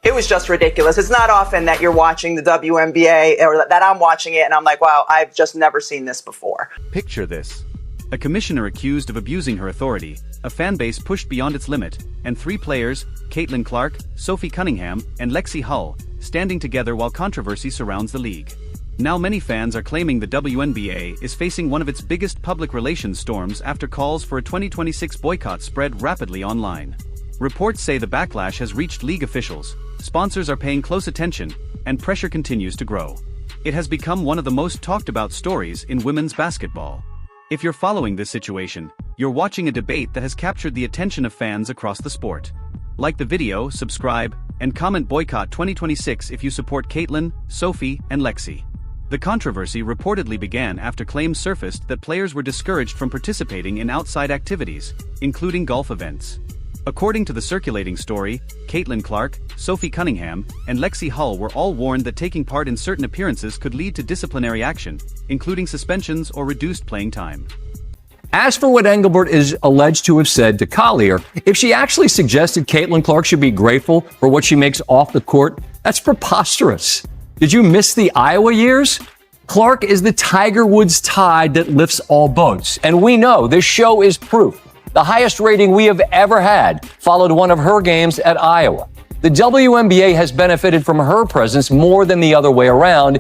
It was just ridiculous. It's not often that you're watching the WNBA or that I'm watching it and I'm like, wow, I've just never seen this before. Picture this. A commissioner accused of abusing her authority, a fan base pushed beyond its limit, and 3 players, Caitlin Clark, Sophie Cunningham, and Lexi Hull, standing together while controversy surrounds the league. Now many fans are claiming the WNBA is facing one of its biggest public relations storms after calls for a 2026 boycott spread rapidly online. Reports say the backlash has reached league officials, sponsors are paying close attention, and pressure continues to grow. It has become one of the most talked about stories in women's basketball. If you're following this situation, you're watching a debate that has captured the attention of fans across the sport. Like the video, subscribe, and comment boycott 2026 if you support Caitlin, Sophie, and Lexi. The controversy reportedly began after claims surfaced that players were discouraged from participating in outside activities, including golf events. According to the circulating story, Caitlin Clark, Sophie Cunningham, and Lexi Hull were all warned that taking part in certain appearances could lead to disciplinary action, including suspensions or reduced playing time. As for what Engelbert is alleged to have said to Collier, if she actually suggested Caitlin Clark should be grateful for what she makes off the court, that's preposterous. Did you miss the Iowa years? Clark is the Tiger Woods tide that lifts all boats. And we know this show is proof. The highest rating we have ever had followed one of her games at Iowa. The WNBA has benefited from her presence more than the other way around,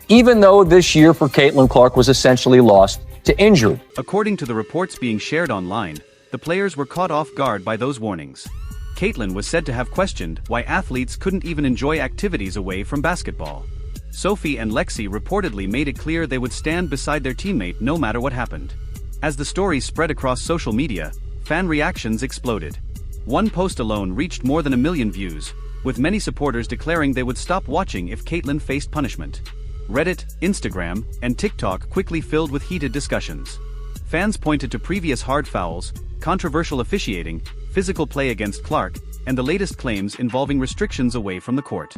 even though this year for Caitlin Clark was essentially lost to injury. According to the reports being shared online, the players were caught off guard by those warnings. Caitlin was said to have questioned why athletes couldn't even enjoy activities away from basketball. Sophie and Lexi reportedly made it clear they would stand beside their teammate no matter what happened. As the story spread across social media, fan reactions exploded. One post alone reached more than 1 million views, with many supporters declaring they would stop watching if Caitlin faced punishment. Reddit, Instagram, and TikTok quickly filled with heated discussions. Fans pointed to previous hard fouls, controversial officiating, physical play against Clark, and the latest claims involving restrictions away from the court.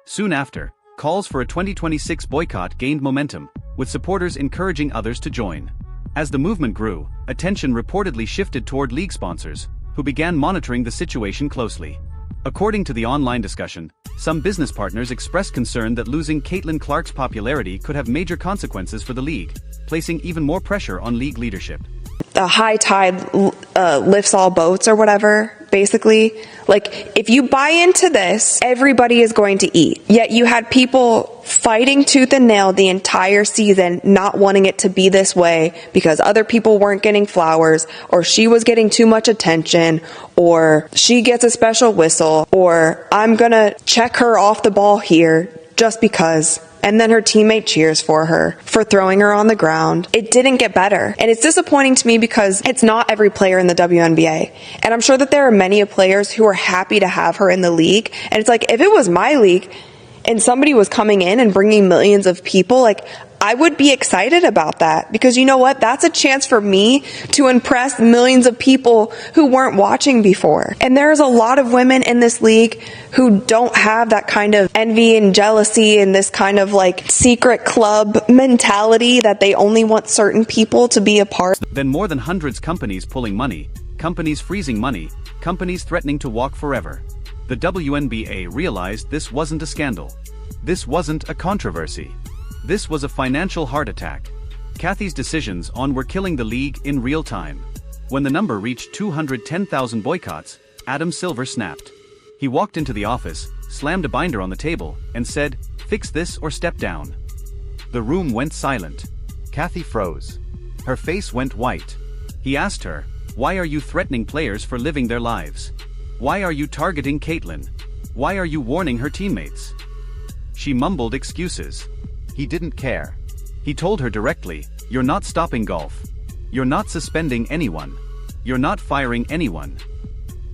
Soon after, calls for a 2026 boycott gained momentum, with supporters encouraging others to join. As the movement grew, attention reportedly shifted toward league sponsors, who began monitoring the situation closely. According to the online discussion, some business partners expressed concern that losing Caitlin Clark's popularity could have major consequences for the league, placing even more pressure on league leadership. The high tide lifts all boats or whatever, basically. Like, if you buy into this, everybody is going to eat. Yet you had people fighting tooth and nail the entire season, not wanting it to be this way because other people weren't getting flowers, or she was getting too much attention, or she gets a special whistle, or I'm gonna check her off the ball here just because. And then her teammate cheers for her for throwing her on the ground. It didn't get better. And it's disappointing to me because it's not every player in the WNBA. And I'm sure that there are many players who are happy to have her in the league. And it's like, if it was my league and somebody was coming in and bringing millions of people, like, I would be excited about that, because you know what? That's a chance for me to impress millions of people who weren't watching before. And there's a lot of women in this league who don't have that kind of envy and jealousy and this kind of like secret club mentality that they only want certain people to be a part. Then more than hundreds companies pulling money, companies freezing money, companies threatening to walk forever. The WNBA realized this wasn't a scandal. This wasn't a controversy. This was a financial heart attack. Kathy's decisions on were killing the league in real time. When the number reached 210,000 boycotts, Adam Silver snapped. He walked into the office, slammed a binder on the table, and said, "Fix this or step down." The room went silent. Kathy froze. Her face went white. He asked her, "Why are you threatening players for living their lives? Why are you targeting Caitlin? Why are you warning her teammates?" She mumbled excuses. He didn't care. He told her directly, "You're not stopping golf. You're not suspending anyone. You're not firing anyone."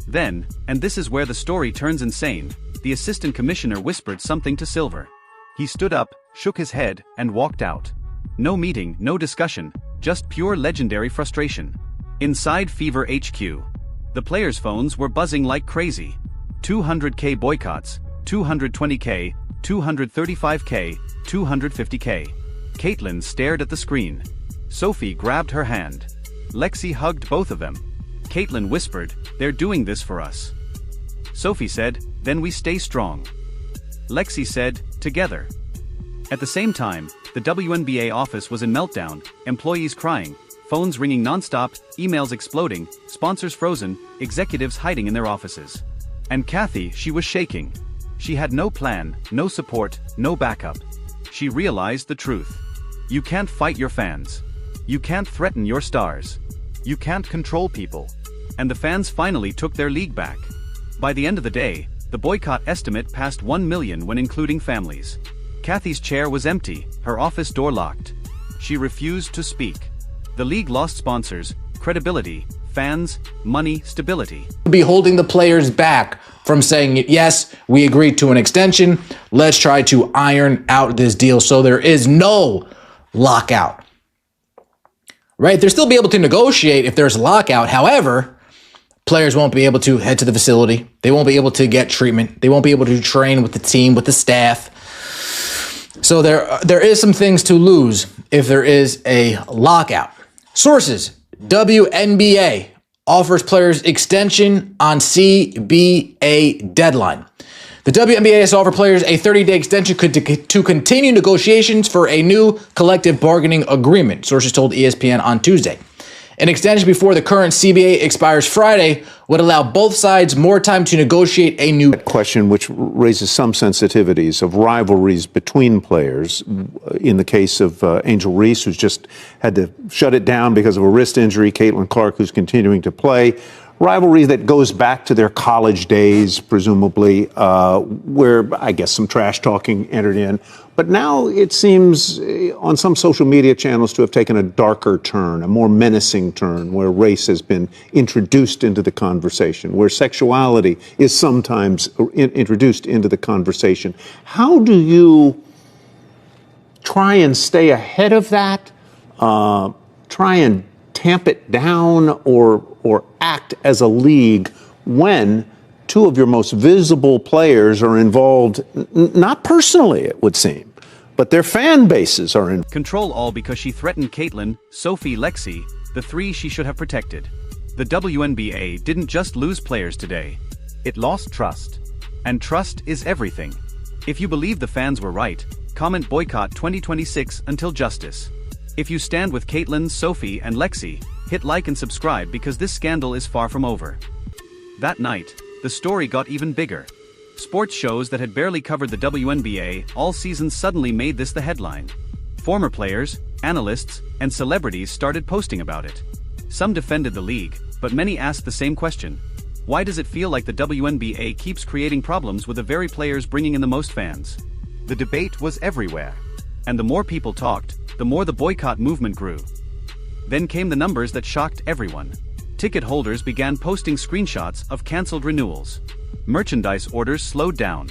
Then, and this is where the story turns insane, the assistant commissioner whispered something to Silver. He stood up, shook his head, and walked out. No meeting, no discussion, just pure legendary frustration. Inside Fever HQ, the players' phones were buzzing like crazy. 200K boycotts, 220K, 235K, 250K. Caitlin stared at the screen. Sophie grabbed her hand. Lexi hugged both of them. Caitlin whispered, "They're doing this for us." Sophie said, "Then we stay strong." Lexi said, "Together." At the same time, the WNBA office was in meltdown, employees crying, phones ringing non-stop, emails exploding, sponsors frozen, executives hiding in their offices. And Kathy, she was shaking. She had no plan, no support, no backup. She realized the truth. You can't fight your fans. You can't threaten your stars. You can't control people. And the fans finally took their league back. By the end of the day, the boycott estimate passed 1 million when including families. Kathy's chair was empty, her office door locked. She refused to speak. The league lost sponsors, credibility, fans, money, stability. Be holding the players back from saying, yes, we agreed to an extension. Let's try to iron out this deal so there is no lockout. Right? They'll still be able to negotiate if there's a lockout. However, players won't be able to head to the facility. They won't be able to get treatment. They won't be able to train with the team, with the staff. So there is some things to lose if there is a lockout. Sources: WNBA offers players extension on CBA deadline. The WNBA has offered players a 30-day extension to continue negotiations for a new collective bargaining agreement, sources told ESPN on Tuesday. An extension before the current CBA expires Friday would allow both sides more time to negotiate a new question, which raises some sensitivities of rivalries between players. In the case of Angel Reese, who's just had to shut it down because of a wrist injury, Caitlin Clark, who's continuing to play. Rivalry that goes back to their college days, presumably, where I guess some trash talking entered in. But now it seems on some social media channels to have taken a darker turn, a more menacing turn, where race has been introduced into the conversation, where sexuality is sometimes introduced into the conversation. How do you try and stay ahead of that, try and tamp it down, or act as a league when two of your most visible players are involved, not personally, it would seem, but their fan bases are in. Control all because she threatened Caitlin, Sophie, Lexi, the three she should have protected. The WNBA didn't just lose players today. It lost trust. And trust is everything. If you believe the fans were right, comment boycott 2026 until justice. If you stand with Caitlin, Sophie, and Lexi, hit like and subscribe because this scandal is far from over. That night, the story got even bigger. Sports shows that had barely covered the WNBA all season suddenly made this the headline. Former players, analysts, and celebrities started posting about it. Some defended the league, but many asked the same question. Why does it feel like the WNBA keeps creating problems with the very players bringing in the most fans? The debate was everywhere. And the more people talked, the more the boycott movement grew. Then came the numbers that shocked everyone. Ticket holders began posting screenshots of canceled renewals. Merchandise orders slowed down.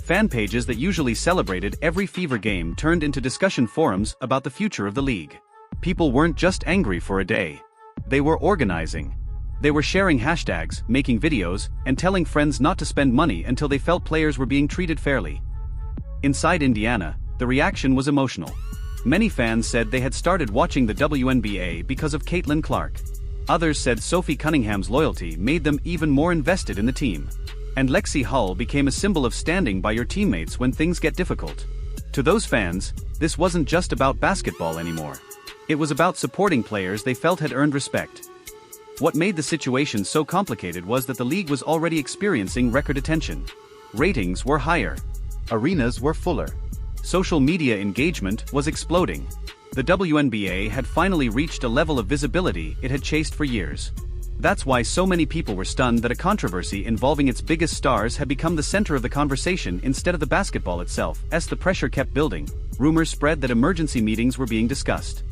Fan pages that usually celebrated every Fever game turned into discussion forums about the future of the league. People weren't just angry for a day. They were organizing. They were sharing hashtags, making videos, and telling friends not to spend money until they felt players were being treated fairly. Inside Indiana, the reaction was emotional. Many fans said they had started watching the WNBA because of Caitlin Clark. Others said Sophie Cunningham's loyalty made them even more invested in the team. And Lexi Hull became a symbol of standing by your teammates when things get difficult. To those fans, this wasn't just about basketball anymore. It was about supporting players they felt had earned respect. What made the situation so complicated was that the league was already experiencing record attention. Ratings were higher. Arenas were fuller. Social media engagement was exploding. The WNBA had finally reached a level of visibility it had chased for years. That's why so many people were stunned that a controversy involving its biggest stars had become the center of the conversation instead of the basketball itself. As the pressure kept building, rumors spread that emergency meetings were being discussed.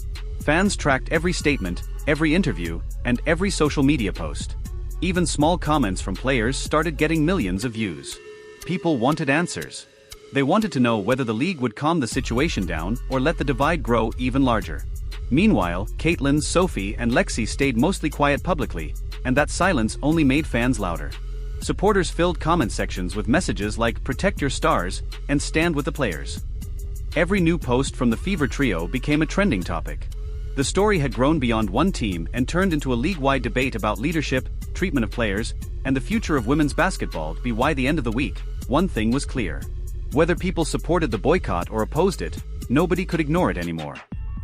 Fans tracked every statement, every interview, and every social media post. Even small comments from players started getting millions of views. People wanted answers. They wanted to know whether the league would calm the situation down or let the divide grow even larger. Meanwhile, Caitlin, Sophie, and Lexi stayed mostly quiet publicly, and that silence only made fans louder. Supporters filled comment sections with messages like "Protect your stars" and "Stand with the players." Every new post from the Fever trio became a trending topic. The story had grown beyond one team and turned into a league-wide debate about leadership, treatment of players, and the future of women's basketball be by the end of the week, one thing was clear. Whether people supported the boycott or opposed it, nobody could ignore it anymore.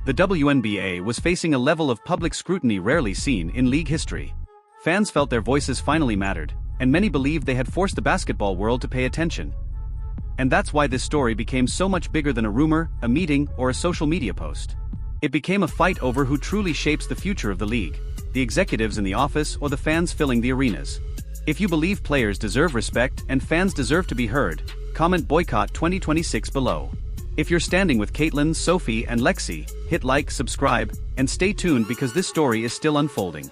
The WNBA was facing a level of public scrutiny rarely seen in league history. Fans felt their voices finally mattered, and many believed they had forced the basketball world to pay attention. And that's why this story became so much bigger than a rumor, a meeting, or a social media post. It became a fight over who truly shapes the future of the league, the executives in the office or the fans filling the arenas. If you believe players deserve respect and fans deserve to be heard, comment boycott 2026 below. If you're standing with Caitlin, Sophie, and Lexi, hit like, subscribe, and stay tuned because this story is still unfolding.